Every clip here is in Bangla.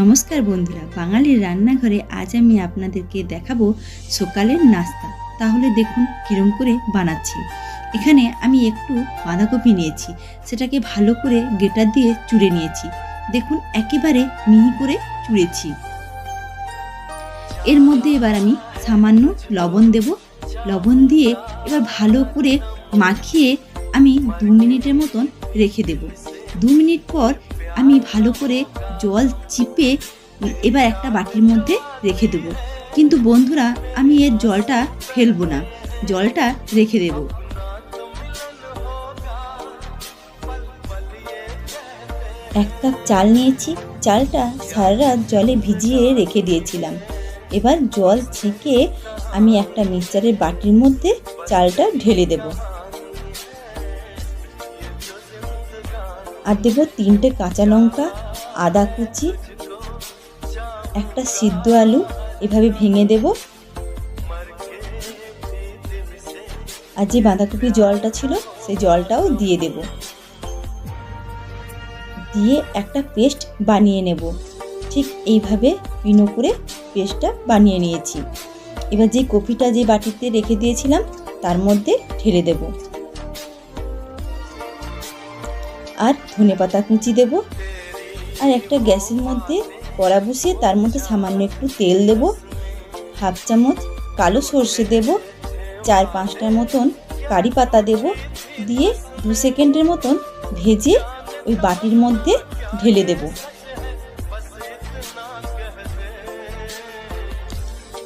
নমস্কার বন্ধুরা, বাঙালির রান্নাঘরে আজ আমি আপনাদেরকে দেখাবো সকালের নাস্তা। তাহলে দেখুন কিরম করে বানাচ্ছি। এখানে আমি একটু বাঁধাকপি নিয়েছি, সেটাকে ভালো করে গ্রেটার দিয়ে চুড়ে নিয়েছি। দেখুন একেবারে মিহি করে চুড়েছি। এর মধ্যে এবার আমি সামান্য লবণ দেব। লবণ দিয়ে এবার ভালো করে মাখিয়ে আমি 2 মিনিটের মতন রেখে দেব। 2 মিনিট পর আমি ভালো করে জল চিপে এবার একটা বাটির মধ্যে রেখে দেব। কিন্তু বন্ধুরা, আমি এর জলটা ফেলবো না, জলটা রেখে দেব। এক কাপ চাল নিয়েছি, চালটা সারা রাত জলে ভিজিয়ে রেখে দিয়েছিলাম। এবার জল ছেঁকে আমি একটা মিক্সচারের বাটির মধ্যে চালটা ঢেলে দেব। আর দেব 3টে কাঁচা লঙ্কা, আদা কুচি, একটা সিদ্ধ আলু এভাবে ভেঙে দেব। আর যে বাঁধাকপির জলটা ছিল সেই জলটাও দিয়ে দেব। দিয়ে একটা পেস্ট বানিয়ে নেব। ঠিক এইভাবে পিনো করে পেস্টটা বানিয়ে নিয়েছি। এবার যে কপিটা যে বাটিতে রেখে দিয়েছিলাম তার মধ্যে ঢেলে দেব। আর ধনেপাতা কুচি দেব। আর একটা গ্যাসের মধ্যে কড়া বসিয়ে তার মধ্যে সামান্য একটু তেল দেব। হাফ চামচ কালো সর্ষে দেব। 4-5টার মতন কারি পাতা দেব। দিয়ে 2 সেকেন্ডের মতন ভেজে ওই বাটির মধ্যে ঢেলে দেব।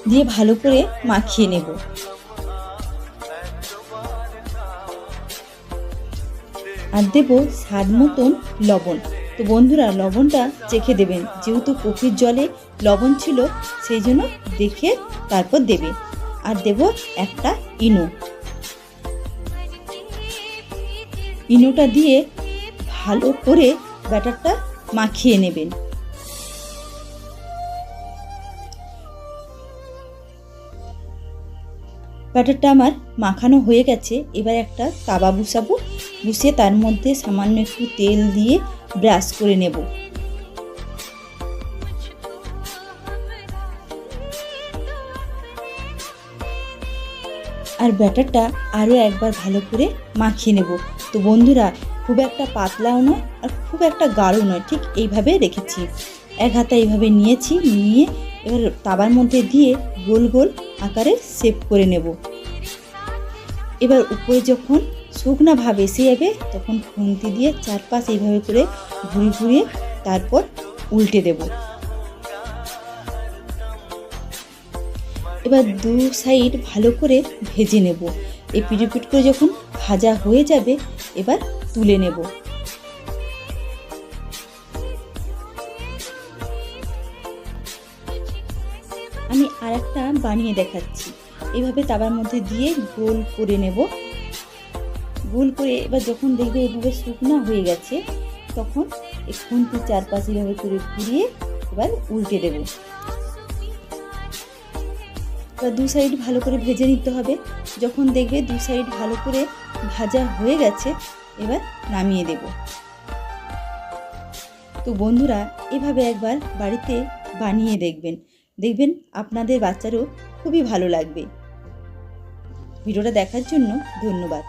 দিয়ে ভালো করে মাখিয়ে নেব। আর দেব স্বাদ মতন লবণ। তো বন্ধুরা, লবণটা চেখে দেবেন, যেহেতু কপির জলে লবণ ছিল সেই জন্য দেখে তারপর দেবে। আর দেব একটা ইনোটা দিয়ে ভালো করে ব্যাটারটা মাখিয়ে নেবেন। ব্যাটারটা আমার মাখানো হয়ে গেছে। এবার একটা তাওয়া বসাবো, বসিয়ে তার মধ্যে সামান্য একটু তেল দিয়ে ব্রাশ করে নেব। আর ব্যাটারটা আরও একবার ভালো করে মাখিয়ে নেব। তো বন্ধুরা, খুব একটা পাতলাও নয় আর খুব একটা গাঢ় নয়, ঠিক এইভাবে রেখেছি। এক হাতা এইভাবে নিয়েছি, নিয়ে এবার তাওয়ার মধ্যে দিয়ে গোল গোল আকারে শেপ করে নেব। এবার উপরে যখন শুকনা ভাব এসে যাবে তখন খুন্তি দিয়ে চারপাশ এইভাবে করে ঘুরিয়ে ঘুরিয়ে তারপর উল্টে দেব। এবার 2 সাইড ভালো করে ভেজে নেব। এই পিট করে যখন ভাজা হয়ে যাবে এবার তুলে নেব। আমি আরেকটা বানিয়ে দেখাচ্ছি। এভাবে তাওয়ার মধ্যে দিয়ে গোল করে নেব। গোল করে এবার যখন দেখবে এভাবে শুকনো হয়ে গেছে তখন এই খুন্তির চারপাশে এভাবে করে ঘুরিয়ে এবার উল্টে দেব। এবার 2 সাইড ভালো করে ভেজে নিতে হবে। যখন দেখবে 2 সাইড ভালো করে ভাজা হয়ে গেছে এবার নামিয়ে দেব। তো বন্ধুরা, এভাবে একবার বাড়িতে বানিয়ে দেখবেন, দেখবেন আপনাদের বাচ্চারও খুবই ভালো লাগবে। ভিডিওটা দেখার জন্য ধন্যবাদ।